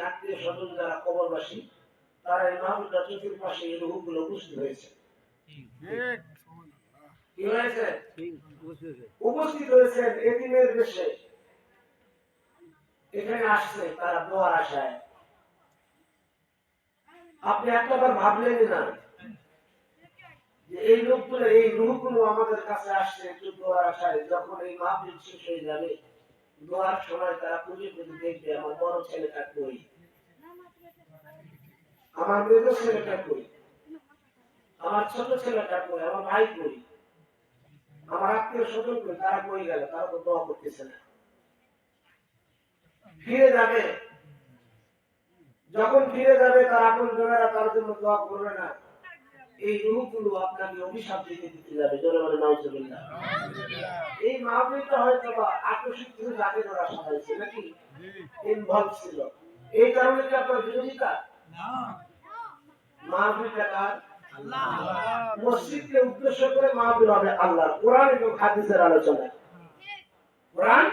আত্মীয় স্বজন যারা কবরবাসী তারা এই মাহফিলটা চতুর্পাশে এই রূহগুলো উপস্থিত হয়েছে। কি হয়েছে? উপস্থিত হয়েছেন এদিনের বেশে এখানে আসছে তারা দোয়ার আশায়। আপনি একটাবার ভাবলেন না যে এই লোকগুলো এই রূহগুলো আমাদের কাছে আসছে একটু দোয়ার আশায়, যখন এই মাহফিল শেষ হয়ে যাবে দোয়ার সময় তারা খুঁজে খুঁজে দেখবে আমার বড় ছেলেটা কই, আমার মেজ ছেলেটা কই, আমার ছোট ছেলেটা কই, আমার ভাই কই, আমার আত্মীয় স্বজন কই, তারা কই গেল, তারা তো দোয়া করতেছে না। ফিরে যাবে, যখন ফিরে যাবে তার আপন জনেরা তার জন্য দোয়া করবে না। এই রূহগুলো আপনাকে অভিশাপ দিতে যাবে। জোরে বলে নাউজুবিল্লাহ। এই মাহফিলটা হয়তো বা আকস্মিক কিছু জাতির ওরা সাজাইছে নাকি ইনভলভ ছিল, এই কারণে কি আপনার বিরোধিতা? মাহফিলটা কার? আল্লাহ। মসজিদকে উদ্দেশ্য করে মাহফিল হবে আল্লাহ, কোরআন এবং হাদিসের আলোচনা। কোরআন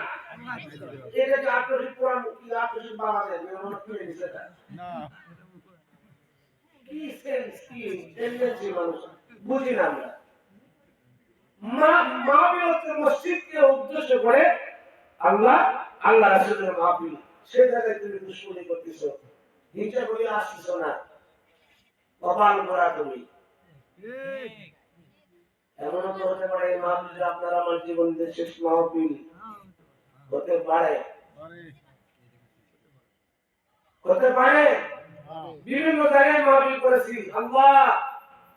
এটা যে আকস্মিক কোরআন কি আকস্মিক বানাবে মনে করে দিছে না, কি সেন্স কি টেন্ডেন্সি মানুষ বুঝি না আমরা। মাহফিল হচ্ছে মসজিদকে উদ্দেশ্য করে আল্লাহ আল্লাহ রাসূলের মাহফিল। সে জায়গায় তুমি দুশ্মনী করতেছো, হিংসা করে আসতেছো না, কপাল পোড়া তুমি। এমনও তো হতে পারে এই মাহফিল আপনার আমার জীবনের শেষ মাহফিল হতে পারে, হতে পারে। বিভিন্ন জায়গায় মাহফিল করেছি, আল্লাহ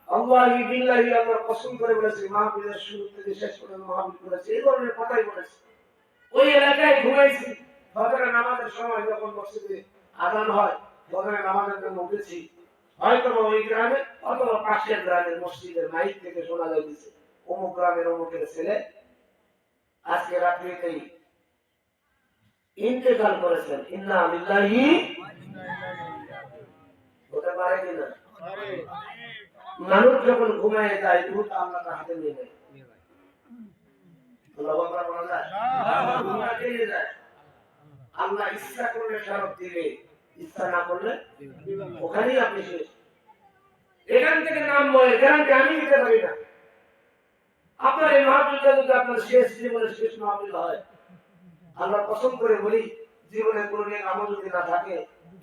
আল্লাহি বিল্লাহি আল্লাহর কসম করে বলেছি মাহফিলের শুরু থেকে শেষ পর্যন্ত মাহফিল করেছি, এই ধরনের কথাই বলেছি। ওই এলাকায় ঘুমাইছি, ফজরের নামাজের সময় যখন মসজিদে আযান হয় ফজরের নামাজের জন্য উঠেছি, হয়তো ওই গ্রামে অথবা পাশের গ্রামের মসজিদের মাইক থেকে শোনা যাইতেছে অমুক গ্রামের অমুকের ছেলে আজকে রাত্রিতেই ইন্তেকাল করেছেন, ইন্না লিল্লাহি। হতে পারে কিনা? মানুষ যখন ঘুমায় যায় রূহটা আল্লাহ তার হাতে নিয়ে নেয়। আল্লাহ ইচ্ছা করলে ফেরত দিবে, ইচ্ছা না করলে ওখানেই আপনি শেষ। এখান থেকে নাম বলে গ্যারান্টি আমি দিতে পারি না। আপনার এই মাহফিলটা যদি আপনার শেষ জীবনের শেষ মাহফিল হয়, আল্লাহ পছন্দ করে বলি জীবনে কোনো নেক আমল যদি না থাকে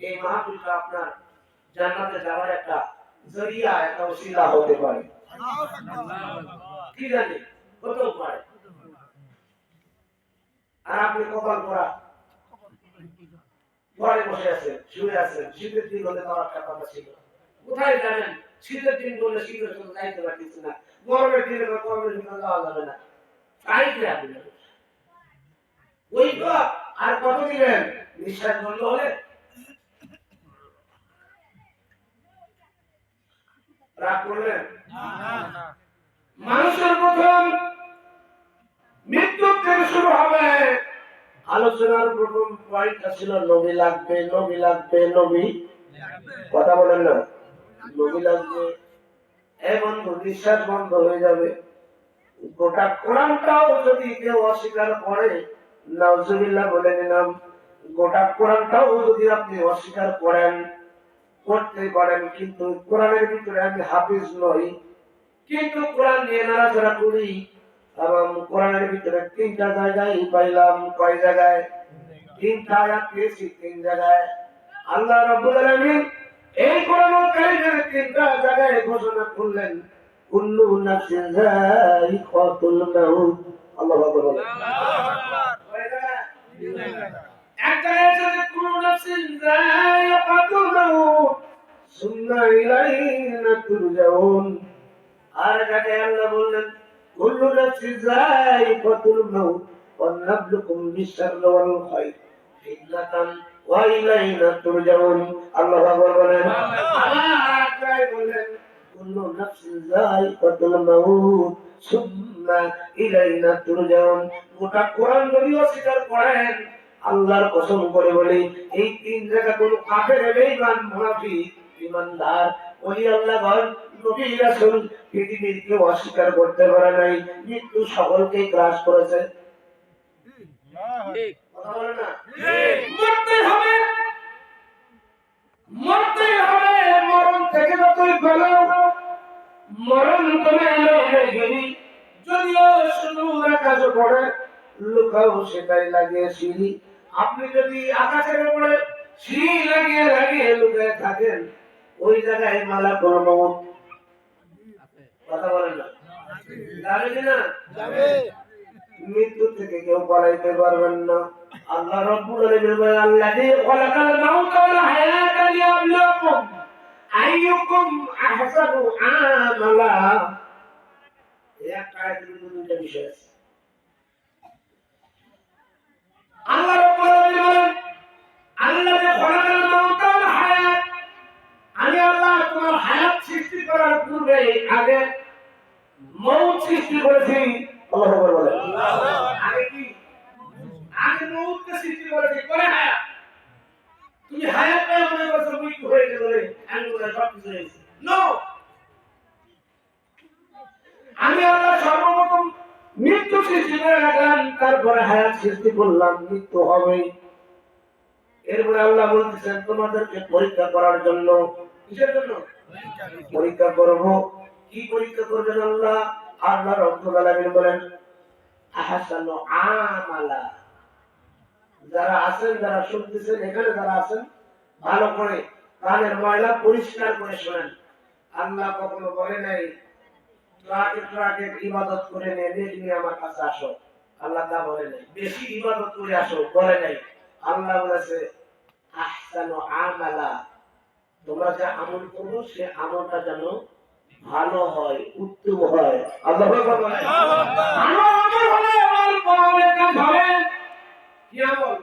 এই মাহফিলটা আপনার জান্নাতে যাওয়ার একটা জরিয়া, একটা ওসিলা হতে পারে। কি জানি হতেও পারে। আর আপনি কপাল পোড়া ঘরে বসে আছেন, শুয়ে আছেন। শীতের দিন হলে যাওয়ার একটা কথা ছিল, কোথায় যাবেন? শীতের দিন বললে শীতের জন্য যাইতে পারতেছি না, গরমের দিনে গরমের জন্য যাওয়া যাবে না, তাই কি আপনি ওই তো আর কত দিবেন? নিঃশ্বাস বন্ধ হলে রাগ করলেন? মানুষের প্রথম মৃত্যু থেকে শুরু হবে। আলোচনার প্রথম পয়েন্টটা ছিল নবী লাগবে, নবী লাগবে, নবী। কথা বলেন না, নবী লাগবে। এই বন্ধু নিঃশ্বাস বন্ধ হয়ে যাবে। গোটা কোরআনটাও যদি কেউ অস্বীকার করে, নাউজুবিল্লাহ বলে নিলাম, গোটা কোরআনটাও যদি আপনি অস্বীকার করেন, করতে পারেন, কিন্তু কোরআনের ভিতরে আমি হাফিজ নই, কিন্তু কোরআন নিয়ে নাড়াচাড়া করি। এবং কোরআনের ভিতরে তিনটা জায়গায় পাইলাম, কয় জায়গায়? তিনটা আয়াত পেয়েছি, তিন জায়গায়। আল্লাহ রাব্বুল আলামিন এই কোরআনুল কারীমের তিনটা জায়গায় ঘোষণা করলেন কুল্লু নাফসিন যায়িকাতুল মাউত। আল্লাহু আকবার। এক জায়গায় আছে কুল্লু নাফসিন যায়িকাতুল মাউত সুম্মা ইলাইনা তুরজাউন। আর জায়গায় আল্লাহ বললেন কুল্লু নাফসিন যায়িকাতুল মাউত ওয়া নাবলুকুম বিশ-শাররি ওয়াল খায়র ফিতনাতান ওয়া ইলাইনা তুরজাউন। আল্লাহু আকবার বলেন। আল্লাহ তাআলা বলেন কুল্লু নাফসিন যায়িকাতুল মাউত সুম্মা ইলাইনা তুরজাউন। গোটা কোরআন যদি অস্বীকার করেন, আল্লাহর কসম করে বলি এই তিন জায়গা কোন কাফের, বেঈমান, মুনাফিক, ঈমানদার, ওলি আল্লাহগণ, নবী রাসূল পৃথিবীর কেউ অস্বীকার করতে পারে নাই। মৃত্যু সকলকেই গ্রাস করেছে। ঠিক কথা বলে না? মরতে হবে। মরণ তুমি গেলি যদিও শুধু আকাশ পড়ে লুকাও সেটাই লাগে সিঁড়ি আপনি যদি আকাশের উপরে সিঁড়ি লাগিয়ে লাগিয়ে লুকায় থাকেন ওই জায়গায় মালা করবো কথা বলেন না যাবে কিনা যাবে মৃত্যু থেকে কেউ পালাইতে পারবেন না আল্লাহ রাব্বুল আলামিন বলেন আল্লাযী খালাকাল মাউতা ওয়াল হায়াতা লিয়াবলুয়াকুম আইয়ুকুম আহসানু আমালা একটা আয়াতের দুটো বিষয় আছে আল্লাহ রাব্বুল আলামিন বলেন আল্লাযী খালাকাল মাউতা ওয়াল হায়াত আমি আল্লাহ তোমার হায়াত সৃষ্টি করার পূর্বে আগে মৌত সৃষ্টি করেছি আল্লাহু আকবার বলেন আগে কি আগে মৌতকে সৃষ্টি করেছি পরে হায়াত তুমি হায়াত পেয়ে মনে করছো মৃত্যু হয়ে গেল রে আমি বলে সব কিছু হয়েছে নো আমি আল্লাহ সর্বপ্রথম মৃত্যু সৃষ্টি করে রাখলাম তারপরে হায়াত সৃষ্টি করলাম মৃত্যু হবেই এরপরে আল্লাহ বলতেছেন তোমাদেরকে পরীক্ষা করার জন্য কিসের জন্য পরীক্ষা করব কি পরীক্ষা করবেন আল্লাহ আল্লাহ রাব্বুল আলামিন বলেন আহসানু আমালা যারা আছেন যারা শুনতেছেন এখানে যারা আছেন ভালো করে কানের ময়লা পরিষ্কার করে শুনেন আল্লাহ কখনো বলে নাই ট্রাকে ট্রাকে ইবাদত করে নিয়ে আমার কাছে আসো আল্লাহ তা বলে নাই বেশি ইবাদত করে আসো বলে নাই আল্লাহ বলেছে আহসানু আমালা তোমরা যে আমল করো সে আমলটা যেন ভালো হয় উত্তম হয় আল্লাহু আকবার বলেন ভালো আমল হলে অল্প আমলের কাজ হবে কি আমল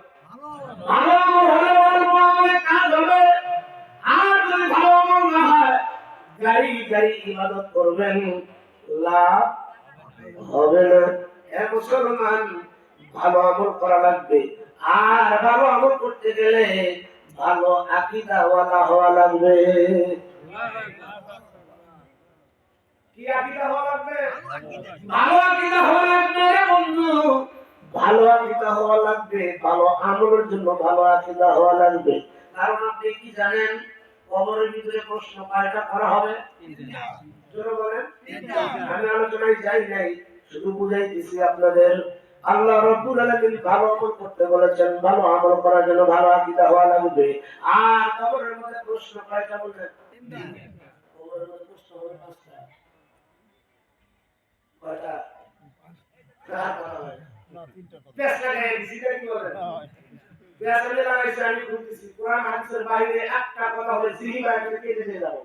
ভালো আমল হলে অল্প আমলের কাজ হবে আর যদি ভালো আমল না হয় গাড়ি গাড়ি ইবাদত করবেন লাভ হবে না এক মুসলমান ভালো আমল করা লাগবে আর ভালো আমল করতে গেলে ভালো আকীদা ওয়ালা হওয়া লাগবে কি আকীদা হওয়া লাগবে ভালো আকীদা হওয়া লাগবে বন্ধু ভালো আকীদা হওয়া লাগবে ভালো আমলের জন্য ভালো আকীদা হওয়া লাগবে কারণ আপনি কি জানেন কবরের ভিতরে প্রশ্ন কয়টা করা হবে জোরে বলেন আমি আলোচনায় যাই নাই শুধু বুঝাই দিছি আপনাদের আল্লাহ রাব্বুল আলামিন ভালো আমল করতে বলেছেন ভালো আমল করার জন্য ভালো আকীদা হওয়া লাগবে আর কবরের মধ্যে প্রশ্ন কয়টা বললেন তিনটা কবরের মধ্যে প্রশ্ন হবে পাঁচটা কয়টা চারটা না তিনটা পেছনে দিছিটা কি বলেন পেছনে লাগাইছে আমি বলতেছি কোরআন হাদিসের বাইরে একটা কথা হলে জিহিবা করে কেটে দিয়ে যাব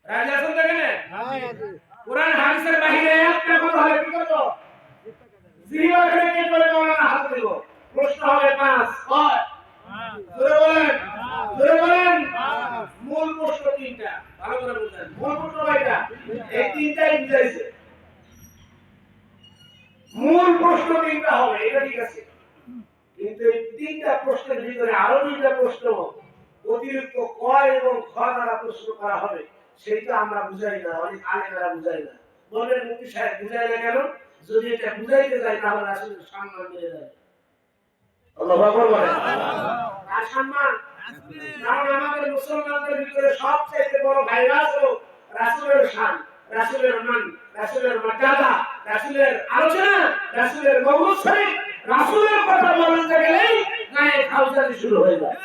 রাজি আছেন দেখেন হ্যাঁ আছে কোরআন হাদিসের বাইরে একটা কথা হলে কি করব জিহিবা করে কেটে বলে মাওলানা হাত দেব প্রশ্ন হবে পাঁচ হয় জোরে বলেন মূল প্রশ্ন তিনটা ভালো করে বুঝেন মূল প্রশ্ন কয়টা এই তিনটাই বুঝাইছে মূল প্রশ্ন তিনটা হবে এটা ঠিক আছে কিন্তু এই তিনটা প্রশ্নের ভিতরে আরো দুইটা প্রশ্ন অতিরিক্ত ক এবং খ দ্বারা প্রশ্ন করা হবে সেটা আমরা বুঝাই না অনেক আলেমেরা বুঝাই না বলেন মুফতি সাহেব বুঝাই না কেন যদি এটা বুঝাইতে যায় তাহলে আসলে সম্মান মিলে যাবে আল্লাহু আকবার বলেন আর সম্মান কারণ আমাদের মুসলমানদের ভিতরে সবচেয়ে বড় ভাইরাস হলো রাসূলের শান রাসূলের মান রাসূলের মর্যাদা রাসূলের আলোচনা রাসূলের মওলুদ শরীফ রাসূলের কথা বলতে গেলেই গায়ে খাউজানি শুরু হয়ে যায়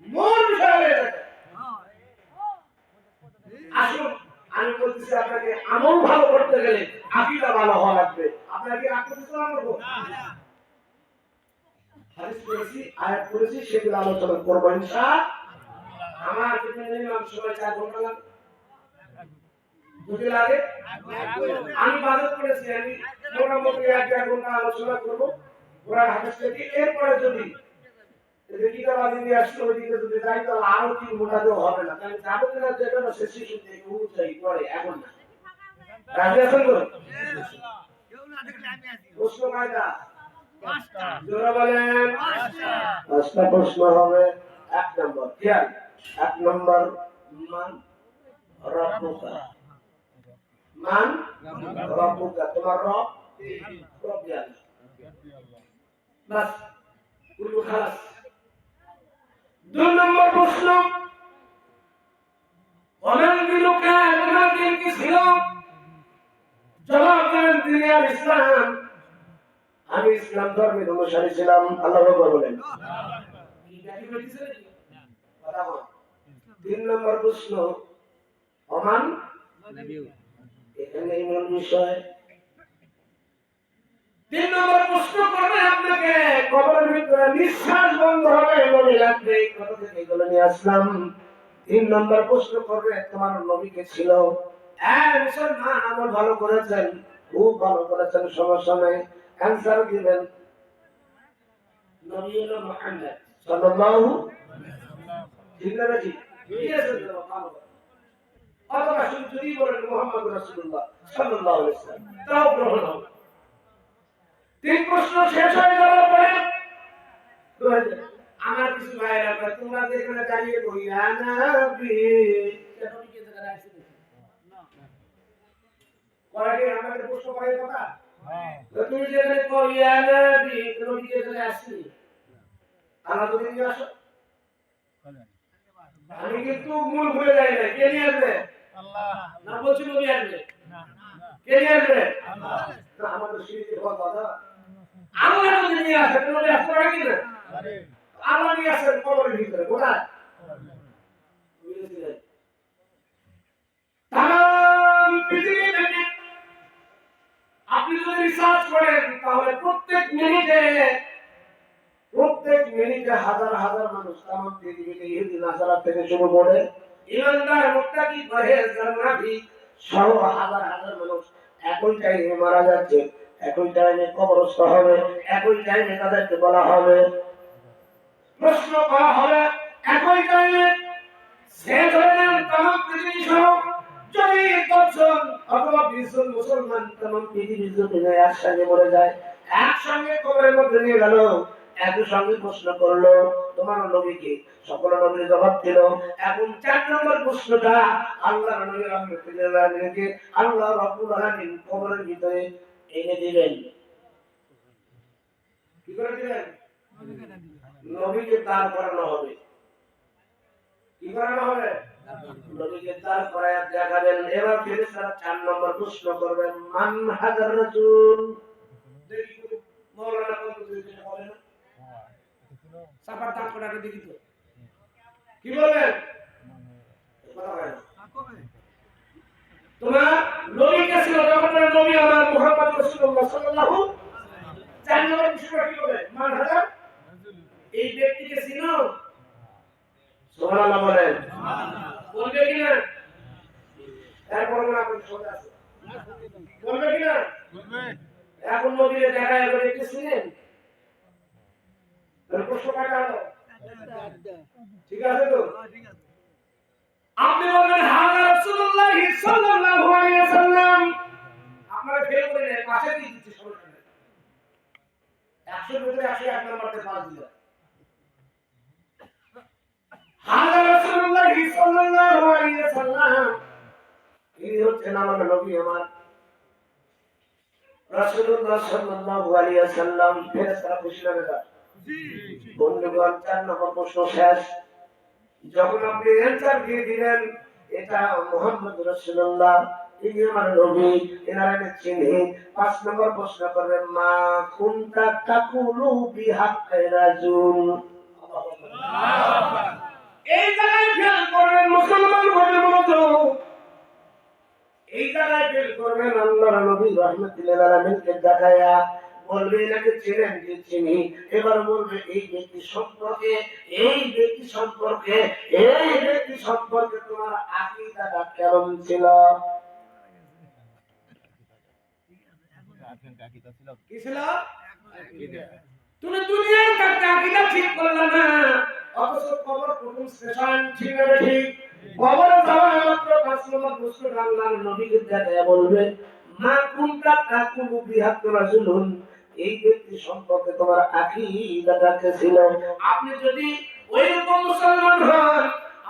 মূল বিষয় হয়ে যায় আসুন আমি বলতেছি আপনাকে আমল ভালো করতে গেলে আকীদা ভালো হওয়া লাগবে আপনাকে আকীদা করব হাদিস করেছি আয়াত করেছি সেগুলো আলোচনা করব ইনশাআল্লাহ আমার যদি মিনিমাম সময় 4 ঘন্টা লাগে বুঝে লাগে আমি বাজেট করেছি আমি মোটামুটি 1.5 ঘন্টা আলোচনা করব কোরআন হাদিস থেকে এরপরে যদি কিতাব নিয়ে আসলে ওইদিকে যদি যাই তাহলে আরো 3 ঘন্টা দেওয়া হবে না তাহলে যাবো কিনা যেটা না শেষ থেকে উঠাই পরে এখন না রাজি আছেন তো কেউ না দেখলে আমি আছি প্রশ্ন কয়টা পাঁচটা জোরে বলেন পাঁচটা প্রশ্ন হবে 1 নম্বর খেয়াল 1 নম্বর মান রব্বুকা মান রব্বুকা তোমার রব রব্বি আল্লাহ বাস কুল্লু খালাস 2 নম্বর প্রশ্ন ওমান দিনুকা, তোমার দিন কি ছিল? জবাব দেন দিন আল ইসলাম, আমি ইসলাম ধর্মের অনুসারী ছিলাম। আল্লাহ বলেন তিন নম্বর প্রশ্ন, ওমান এখানে মূল বিষয়। তিন নম্বর প্রশ্ন করবে আপনাকে, কবরের ভিতরে নিঃশ্বাস বন্ধ হবে, নবী লাগবে, কথা থেকে এগুলো নিয়ে আসলাম। তিন নম্বর প্রশ্ন করবে, তোমার নবীকে ছিল? হ্যাঁ মুসলমান, আমল ভালো করেছেন, খুব ভালো করেছেন, সমস্যা নেই, অ্যান্সার দিবেন। নবী হলো মুহাম্মদ সাল্লাল্লাহু, ঠিক না ঠিক? ঠিক আছে, ভালো। অথবা শুধু যদি বলেন মুহাম্মদ রাসূলুল্লাহ সাল্লাল্লাহু আলাইহি ওয়াসাল্লাম, তাও গ্রহণ হবে। তিন প্রশ্ন শেষ হয়ে যাওয়ার পরে আমার কিছু ভাইয়েরা কয়, তোমরা যেখানে দাঁড়িয়ে কইয়া নবী, নবী কে জায়গা আছে না করাকে আমাদের প্রশ্ন করে কথা, হ্যাঁ তুমি যেখানে কইয়া নবী, নবী কে জায়গা আছে? আল্লাহ যদি নিয়ে আসো, আমি কিন্তু মূল ভুলে যাই না। কে নিয়ে আসবে? আল্লাহ। না বলছি নবী আসবে না, কে নিয়ে আসবে? আল্লাহ। না আমাদের শিরকে কথা দাদা, আল্লাহ যদি নিয়ে আসে নবী আসবে নাকি না? আরে আল্লাহ নিয়ে আসেন কবরের ভিতরে, কোথায়? তাম পৃথিবীতে আপনি যদি রিসার্চ করেন তাহলে প্রত্যেক মিনিটে হাজার হাজার মানুষ তাম পৃথিবীতে ইহুদি নাসারা থেকে শুরু করে ইমানদার মুত্তাকি পরহেজগার নাভি সহ হাজার হাজার মানুষ একই টাইমে মারা যাচ্ছে, একই টাইমে কবরস্থ হবে, একই টাইমে তাদেরকে বলা হবে, প্রশ্ন করা হবে, একই টাইমে শেষ হয়ে যান তাম পৃথিবী সহ। যদি 10 জন অথবা 20 জন মুসলমান তাম পৃথিবীর জমিনে একসঙ্গে মরে যায়, একসঙ্গে কবরের মধ্যে নিয়ে গেল, একই সঙ্গে প্রশ্ন করলো তোমার নবী কি? সকল নবীর জবাব দিল। এখন 4 নম্বর প্রশ্নটা আল্লাহর নবী রাহমাতুল্লাহ আলাইহি আল্লাহ রাব্বুল আলামিন কবরের ভিতরে এনে দিলেন। কি করে দিলেন? নবীকে দাঁড় করানো হবে। কি করানো হবে? নবীকে দাঁড় করায়া দেখাবেন। এবার ফেরেশতারা 4 নম্বর প্রশ্ন করবেন, মান হাজার রাসূল। দেখি মাওলানা কত দিতে বলে না, সাফার দাঁড় করাতে দেখি তো কি বলেন, কথা বলেন তোমার নবী কে ছিল? যখন নবী আমার মুহাম্মদ রাসূলুল্লাহ সাল্লাল্লাহু আলাইহি ওয়াসাল্লাম, 4 নম্বর প্রশ্ন কি বলে, মান হাজার, এই ব্যক্তিকে ছিল? সুবহানাল্লাহ বলেন, বলবে কিনা? এরপর না কোন শোনা আছে, বলবে কিনা? বলবে। এখন নবীকে দেখায় বলে দেখতেছিলেন, এর প্রশ্ন কাটা হলো, ঠিক আছে তো? আপনি বলবেন হাজা রাসূলুল্লাহ সাল্লাল্লাহু আলাইহি ওয়াসাল্লাম, আপনারা ফেল করে নেন, পাশে দিয়ে দিচ্ছি সমস্যা নেই, 100 এর ভিতরে 101 নাম্বারতে পাস দিল। হাজা রাসূলুল্লাহ সাল্লাল্লাহু আলাইহি ওয়াসাল্লাম, ইনি হচ্ছেন আমার নবী, আমার রাসূলুল্লাহ সাল্লাল্লাহু আলাইহি ওয়াসাল্লাম। ফেরেশতারা খুশি হবে না? জি। বন্ধুগণ 4 নম্বর প্রশ্ন শেষ। যখন আপনি অ্যানসার দিয়ে দিলেন এটা মুহাম্মদ রাসূলুল্লাহ, ইনি আমার নবী, এনারে চিনি, 5 নম্বর প্রশ্ন করবেন, মা কুনতা তাকুলু বিহাক্কি রাজুল। এই জায়গায় ফেল করবেন মুসলমান বলে মনোযোগ, এই জায়গায় ফেল করবেন আল্লাহর নবী রাহমাতুল্লাহ আলাইহিকে দেখায়া বলবে এনাকে চিনেন? যে চিনি। এবার বলবে এই ব্যক্তি সম্পর্কে, এই ব্যক্তি সম্পর্কে, এই ব্যক্তি সম্পর্কে তোমার আকীদাটা কেমন ছিল? কি ছিল? তুমি দুনিয়ার কাছে আকীদা ঠিক করলে না, অথচ কবর প্রথম স্টেশন, ঠিক না ঠিক? কবরে যাওয়ার মাত্র 5 নম্বর প্রশ্ন আল্লাহর নবীকে দেখায়া বলবে, মা কুনতা তাকুলু বিহাক্কি রাজুলুন, এই ব্যক্তি সম্পর্কে তোমার আকীদাটা কি ছিল? আপনি যদি ওইরকম মুসলমান হন,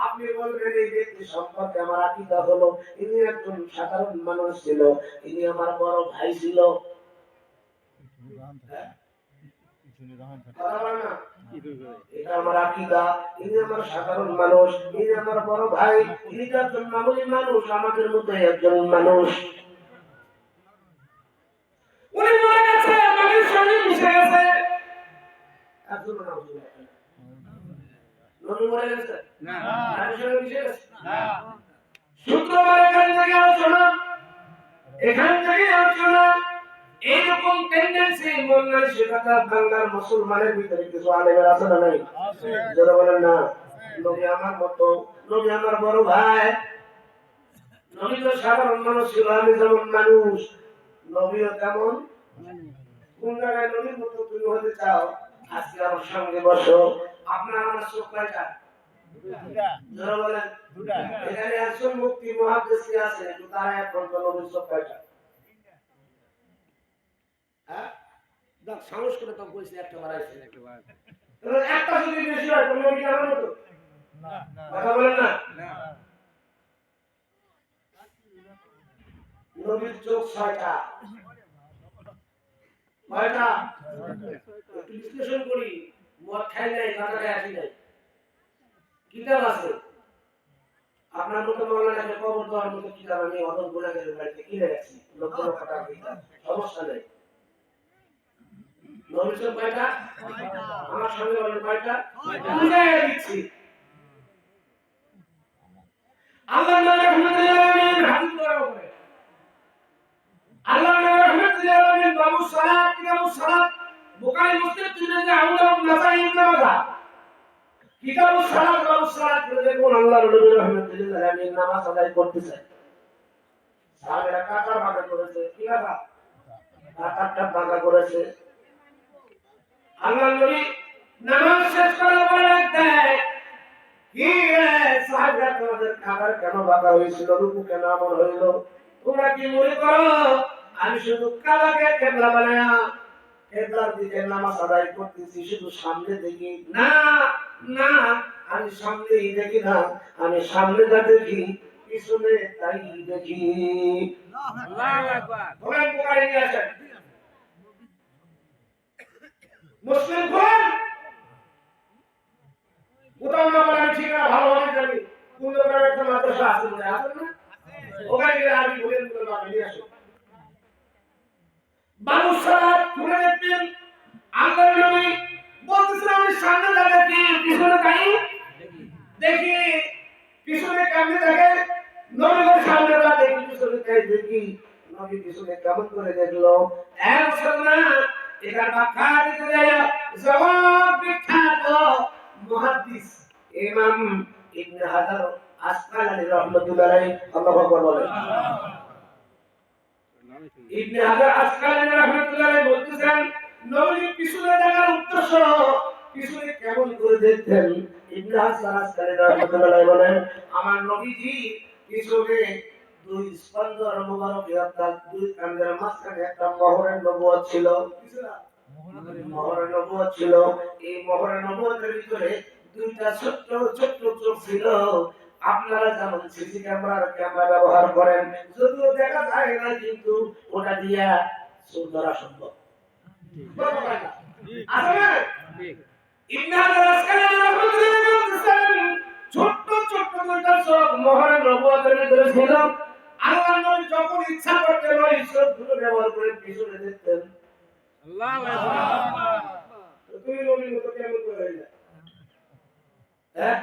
আপনি বলবেন এই ব্যক্তি সম্পর্কে আমার আকীদা হলো ইনি একজন সাধারণ মানুষ ছিল, ইনি আমার বড় ভাই ছিল। এটা আমার আমার আকীদা, ইনি আমার সাধারণ মানুষ, ইনি আমার বড় ভাই, ইনি একজন মামুলি মানুষ, আমাদের মতো একজন মানুষ। উনি মরে গেছে, মাটির সঙ্গে মিশে গেছে। একজন নবী মরে গেছে না, মাটির সঙ্গে মিশে গেছে না। শুক্রবার এখান থেকে আলোচনা এইরকম টেন্ডেন্সি বললেন সেটা বাংলার মুসলমানের ভিতরে কিছু আলেমের আছে না নাই? যারা বলেন না নবী আমার মতো, নবী আমার বড় ভাই, নবী তো সাধারণ মানুষ ছিল, আমি যেমন মানুষ, নবীও তেমন। কোন জায়গায় নবীর মতো তুমি হতে চাও? আজকে আমার সঙ্গে বসো। আপনার আমার চোখ কয়টা? যারা বলেন এখানে একজন মুক্তি মুহাদ্দিস আছে, কিন্তু তারা এখন তো নবীর চোখ কয়টা? হ্যাঁ, দেখ সাহস করে তো কইছি একটা বাড়াইছে একটা যদি বেশি হয় তো নবী আমার মতো না, কথা বলেন না। নবীর চোখ ছয়টা, কয়টা? একটু বিশ্লেষণ করি। মদ খাই নাই, গাঁজা খাই আসি নাই, কিতাব আছে। আপনার মতো মাওলানা কবর দেওয়ার মতো কিতাব আমি অদম গুনাহের বাড়িতে কিনে গেছি, লক্ষ লক্ষ টাকা কিতাব, সমস্যা নেই। নবীর চোখ কয়টা? আমার সঙ্গে বলেন কয়টা? বুঝাই দিচ্ছি। আল্লাহ নবী রাহমাতুল্লাহ আলাইহি হাদিস করার উপরে আল্লাহ নবী রাহমাতুল্লাহ আলাইহি বাবু সালাত, কিতাবুস সালাত, বুখারী, মুসলিম, তিরমিজি, আবু দাউদ, নাসাঈ, ইবনে মাজাহ, কিতাবুস সালাত, বাবুস সালাত করে দেখুন আল্লাহ নবী রাহমাতুল্লাহ আলাইহি নামাজ আদায় করতেছে। সাহাবারা কাতার ভাগে করেছে, কি কথা? কাতারটা ভাগে করেছে। আল্লাহ নবী নামাজ শেষ করার পরে দেয় কি রে সাহাবারা, তোমাদের খাবার কেন ভাগা হয়েছিল, রুকু কেন এমন হইল? তোমরা কি মনে করো আমি শুধু কাবাকে কেবলা বানায়া কেবলার দিকে নামাজ আদায় করতেছি, শুধু সামনে দেখি? না না, আমি সামনেই দেখি না, আমি সামনে যা দেখি পিছনে তাই দেখি। আল্লাহু আকবার। বলেন বুখারী নিয়ে আসেন, মুসলিম কোরআন কোথাও না বলে আমি ঠিক না, ভালোভাবে জানি কোন জায়গায় একটা মাদ্রাসা আছে মনে আছে না? ওখানে গিয়ে আরবি বলেন বলে বাবা নিয়ে আসো। বাবু সালাত খুলে দেখবেন আল্লাহ নবী বলতেছেন আমি সামনে যা দেখি পিছনে তাই দেখি। পিছনে কেমনে দেখে? নবী বলে সামনে যা দেখি পিছনে তাই দেখি। নবী পিছনে কেমন করে দেখলো? এক না এটার ব্যাখ্যা দিতে যায় জবাব বিখ্যাত মুহাদ্দিস ইমাম ইবনে হাজার আসকালানি রাহমাতুল্লাহ আলাইহি, আল্লাহু আকবার বলেন। ইবনে হাজার আসকালানি রাহমাতুল্লাহ আলাইহি বলতেছেন নবী পিছনে দেখার উদ্দেশ্য পিছনে কেমন করে দেখতেন। ইবনে হাজার আসকালানি রাহমাতুল্লাহ আলাইহি বলেন আমার নবীজি পিছনে দুই স্পন্দর মুবারক অর্থাৎ দুই কাঁধের মাঝখানে একটা মোহরের নবুয়ত ছিল। মোহরের নবুয়ত ছিল। এই মোহরের নবুয়তের ভিতরে দুইটা ছোট্ট ছোট্ট চোখ ছিল। আপনারা যেমন সিসি ক্যামেরা ব্যবহার করেন, যদিও দেখা যায় না কিন্তু ওটা দিয়া চোখ ধরা সম্ভব। ইবনে হাজার আসকালানি রাহমাতুল্লাহ বলতেছেন ছোট্ট ছোট্ট দুইটা চোখ মোহরের নবুয়তের ভিতরে ছিল। আল্লাহ নবী যখন ইচ্ছা করতেন ওই চোখগুলো ব্যবহার করে পিছনে দেখতেন। আল্লাহু আকবার। তুমি নবীর মতো কেমন করে হইলা? হ্যাঁ,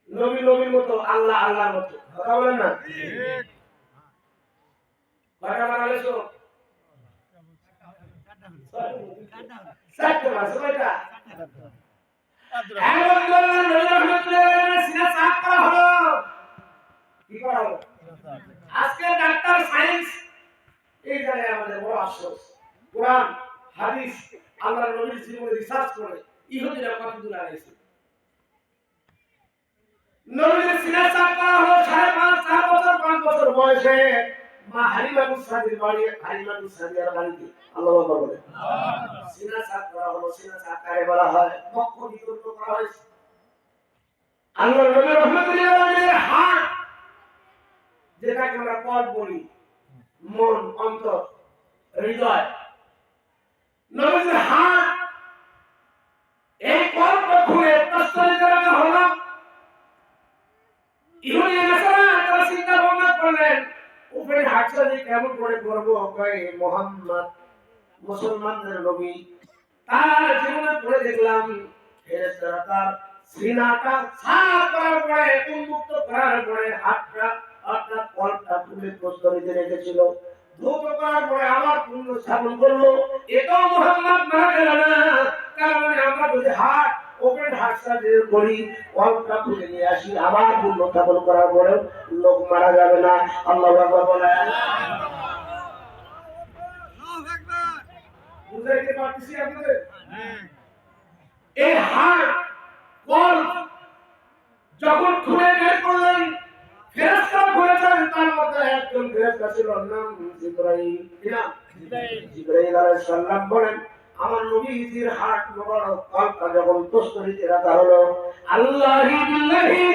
নবী নবীর মতো, আল্লাহ আল্লাহর মতো, কথা বলেন না? ঠিক। কয়টা বানাইছো? চারটা বানাইছো। কয়টা? এমন বললেন নবী রাহমাতুল্লাহ আলাইহি সিনা সাফ করা হলো। কি করা হলো? আজকে ডাক্তার সায়েন্স এই জায়গায় আমাদের বড় আফসোস। কোরআন হাদিস আল্লাহর নবীর জীবনে রিসার্চ করে ইহুদিরা কত দূর আগাইছে। নবীর সিনা সাফ করা হলো 4.5 বছর 5 বছর বয়সে মা হালিমাতুস সাদির বাড়ি, হালিমাতুস সাদিয়ার বাড়িতে। আল্লাহু আকবার বলে। সিনা সাফ করা হলো। সিনা সাফ কারে বলা হয়? বক্ষ বিতর্ক করা হয়েছে। আল্লাহর নবী রাহমাতুল্লাহ আলাইহির হার্ট, যেটাকে আমরা কল বলি, মন, অন্তর, হৃদয়, নবীর হার্ট কেমন করে করবো? কয় মুহাম্মদ মুসলমানদের নবী, তার জীবনে পড়ে দেখলাম ফেরেশতারা তার সিনাটা সাফ করার পরে, উন্মুক্ত করার পরে হাতটা অর্থাৎ কলটা তুলে প্রস্তরিতে রেখেছিল। ধৌত করার পরে আবার পুণ্য স্থাপন করলো। এটাও মুহাম্মদ মারা গেল না। কারণ আমরা যদি হাত ওপেন হাত সার্জারি করি, কলটা খুলে নিয়ে আসি, আবার পুণ্য স্থাপন করার পরে লোক মারা যাবে না। আল্লাহু আকবার বলেন। বুঝাইতে পারতেছি আপনাদের? এই হাড় কল যখন খুলে বের করলেন, ফেরেশতা বলেছেন তার মধ্যে একজন ফেরেশতা ছিল, নাম জিবরাইল। কি নাম? জিবরাইল আলাইহিস সালাম বলেন, আমার নবীজির হাত মোবারক কলটা যখন প্রস্তরিতে রাখা হলো, আল্লাহি বিল্লাহি,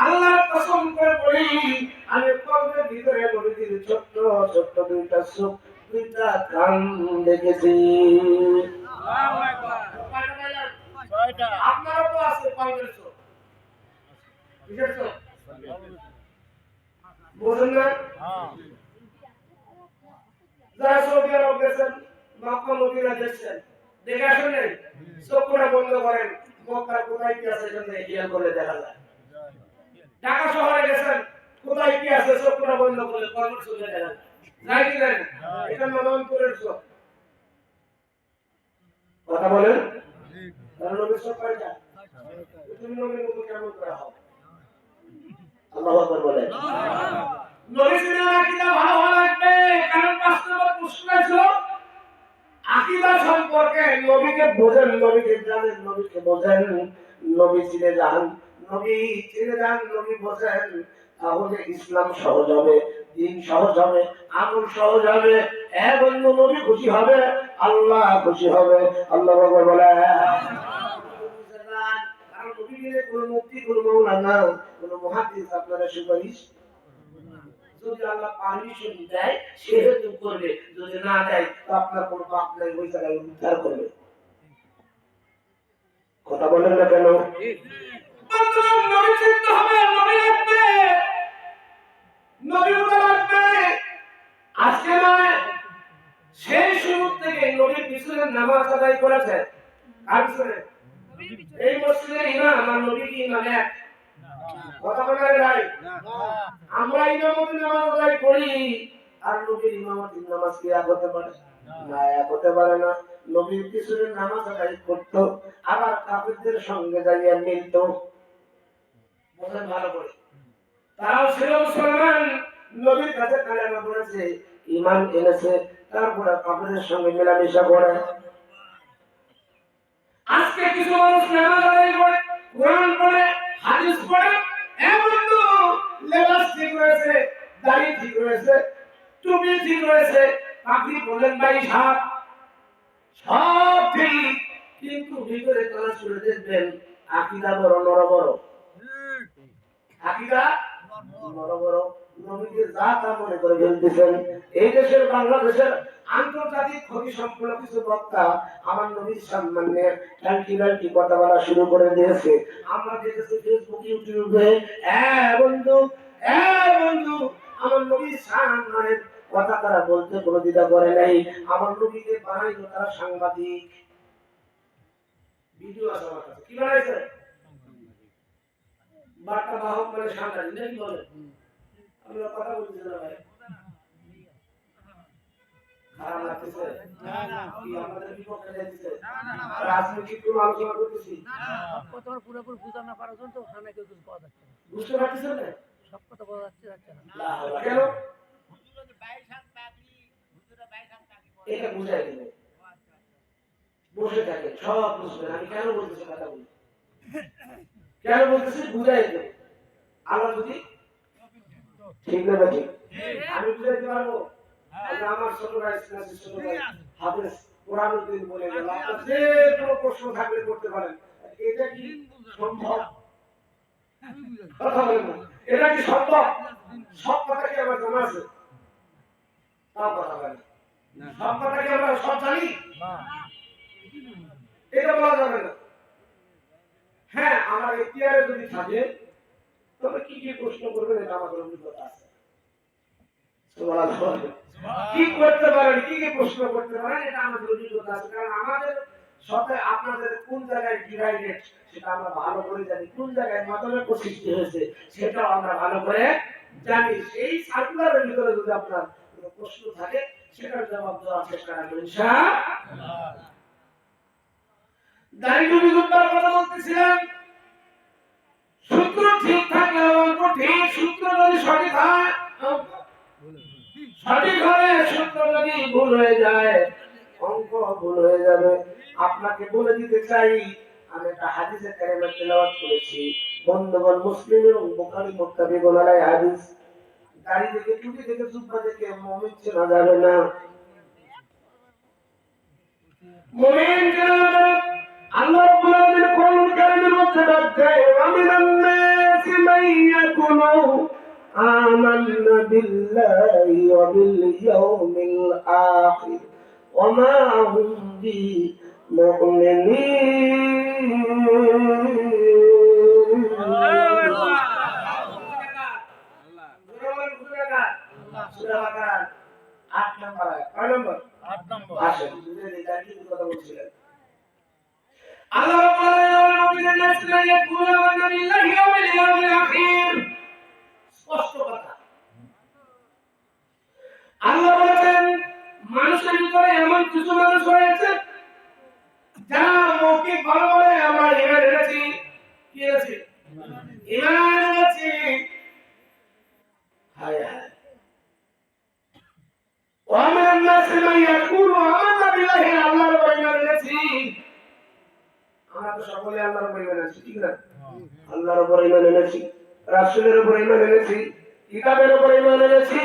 আল্লাহর কসম করে বলি, আমি কলবের ভিতরে নবীজির ছোট্ট ছোট্ট দুইটা চোখ, দুইটা কান দেখেছি। আল্লাহু আকবার। ছয়টা। আপনারও তো আছে কলবের চোখ, কিসের চোখ? বুঝুন না? যারা সৌদি আরব গেছেন, মক্কা মদিনা গেছেন, দেখে আসেন নাই? চোখটা বন্ধ করেন, মক্কার কোথায় কি আছে এখান থেকে খেয়াল করে দেখা যায়। ঢাকা শহরে গেছেন, কোথায় কি আছে চোখটা বন্ধ করে কলবের চোখে দেখা যায়। যায় কি যায়? এটা নামান্তরের চোখ। কথা বলেন? কারণ নবীর চোখ কয়টা? তুমি নবীর মতো কেমন করা হবে? আল্লাহু আকবার বলেন। নবী সিনা আকীদা ভালো হওয়া লাগবে। কারণ ৫ নম্বর প্রশ্ন ছিল আকীদা সম্পর্কে। নবীকে বোঝেন, নবীকে জানেন, নবীকে বোঝেন, নবী চিনে যান, নবী চিনে যান, নবী বোঝেন, তাহলে ইসলাম সহজ হবে, দ্বীন সহজ হবে, আমল সহজ হবে। বন্ধু, নবী খুশি হবে, আল্লাহ খুশি হবে। আল্লাহু আকবার বলেন। কারণ নবী গেলে কোনো মুফতি, কোনো মাওলানা, কোনো মুহাদ্দিস আপনারা সুপারিশ, যদি আল্লাহ পারমিশন দেয় সেহেতু করবে, যদি না দেয় তো আপনার কোনো পাপ নাই, ওই জায়গায় উদ্ধার করবে। কথা বলেন না কেন? নবী চিনতে হবে, নবী লাগবে, নবী লাগবে। আজকে নয়, সেই শুরু থেকে নবীর পিছনে নামাজ আদায় করেছে। আর পিছনে এই মসজিদের ইমাম আর নবী কি ইমাম এক? কথা বলার নাই। আমরা ইমামতি নামাজ আদায় করি, আর নবীর ইমামতি নামাজ কি এক হতে পারে? না, এক হতে পারে না। নবীর পিছনে নামাজ আদায় করতো, আবার কাফিরদের সঙ্গে যাইয়া মিলত। বলেন ভালো করে, তারাও ছিল মুসলমান, নবীর কাছে কালেমা পড়েছে, ঈমান এনেছে, তারপরে কাফিরদের সঙ্গে মেলামেশা করে। আজকে কিছু মানুষ নামাজ আদায় করে, কোরআন পড়ে, হাদিস পড়ে, এমন লেবাস ঠিক রয়েছে, দাড়ি ঠিক রয়েছে, টুপি ঠিক রয়েছে, আপনি বলেন ভাই সাপ, সব ঠিক, কিন্তু ভিতরে তারা শুনে দেখবেন আকীদা বড় নরবড়, আকীদা নরবড়। নবীকে যা তা মনে করে ফেলতেছেন। এই দেশের বাংলাদেশের আন্তর্জাতিক ক্ষতি সম্পূর্ণ কিছু বক্তা আমার নবীর সম্মানে টালকি কথা বলা শুরু করে দিয়েছে। আমরা দেখেছি ফেসবুক, ইউটিউবে, বন্ধু বন্ধু, আমার নবীর সম্মানের কথা তারা বলতে কোনো দ্বিধা করে নাই। আমার নবীকে বানাইলো তারা সাংবাদিক। ভিডিও আছে আমার কাছে। কি বানাইছে? বার্তা বাহক মানে সাংবাদিক নাকি বলে? আমরা কথা বলতেছি না ভাই, খারাপ লাগতেছে? কি আমাদের বিপক্ষে যাইতেছে? রাজনৈতিক কোনো আলোচনা করতেছি? সব কথা পুরোপুরি বুঝা না পারার জন্য তো ওখানে কেউ কিছু পাওয়া যাচ্ছে না। বুঝতে পারতেছেন না? সব কথা বলা যাচ্ছে না। কেন? এটা বুঝাই দিবে, বসে থাকে সব বুঝবেন। আমি কেন বলতেছি কথা বলি, কেন বলতেছি বুঝাই দেবে। আল্লাহ যদি ঠিক না ঠিক আমি বুঝাইতে পারবো। আমার ছোট ভাই ছোট ভাই হাফেজ কোরআনুল দিন বলে গেল, আপনার যে কোনো প্রশ্ন থাকলে করতে পারেন। এটা কি সম্ভব? কথা বলেন না, এটা কি সম্ভব? সব কথা কি আমার জানা আছে? তাও কথা বলেন, সব কথা কি আমরা সব জানি? এটা বলা যাবে না। হ্যাঁ, আমার এখতিয়ারে যদি থাকে তবে কি কি প্রশ্ন করবেন এটা আমাদের অভিজ্ঞতা আছে। সুবহানাল্লাহ। কি করতে পারেন, কি কি প্রশ্ন করতে পারেন, এটা আমাদের অভিজ্ঞতা আছে। কারণ আমাদের সাথে আপনাদের কোন জায়গায় ডিভাইডেড সেটা আমরা ভালো করে জানি, কোন জায়গায় মতভেদ সৃষ্টি হয়েছে সেটাও আমরা ভালো করে জানি। সেই সার্কুলারের ভিতরে যদি আপনার কোনো প্রশ্ন থাকে সেটার জবাব দেওয়ার চেষ্টা করবেন ইনশাআল্লাহ। দাড়ি গুপ্তার কথা বলতেছিলেন, সূত্র ঠিক থাকলে অঙ্ক ঠিক, সূত্র যদি সঠিক হয় সঠিক হয়, সূত্র যদি ভুল হয়ে যায় অঙ্ক ভুল হয়ে যাবে। আপনাকে বলে দিতে চাই, আমি একটা হাদিসে কারিমা তেলাওয়াত করেছি, বন্ধুগণ, মুসলিম এবং বুখারী মুত্তাফিকুন আলাইহি হাদিস। দাড়ি থেকে, টুপি থেকে, জুব্বা থেকে মুমিন চেনা যাবে না। মুমিন চেনা যাবে না। আল্লাহ রাব্বুল আলামিন কোরআন কারীমের মধ্যে দেখায়, ওয়া মিনান নাসি মান ইয়াকুলু আমান্না বিল্লাহি ওয়া বিল ইয়াউমিল আখির ওয়া মা হুম বিমুমিনিন। আট নম্বর আয়াত, কয় নম্বর? 8 নম্বর। আসেন বুঝে নিই কি কথা বলছিলেন। আল্লাহ রাব্বুল আলামিন নাসরা ইয়াকুলু আমান্না বিল্লাহি ওয়া বিল ইয়াউমিল আখির, স্পষ্ট কথা। আল্লাহ বলেন মানুষের ভিতরে এমন কিছু মানুষ রয়েছে যারা মৌখিক ভালো বলে আমরা ঈমান এনেছি, কি এনেছি? ঈমান এনেছি। হায় হায়, ওয়া মিনান নাসি মান ইয়াকুলু আমান্না বিল্লাহি, আল্লাহর উপর ঈমান এনেছি। আমরা তো সকলে আল্লাহর উপর ঈমান এনেছি, ঠিক না? আল্লাহর উপর ঈমান এনেছি, রাসূলের উপর ঈমান এনেছি, কিতাবের উপর ঈমান এনেছি।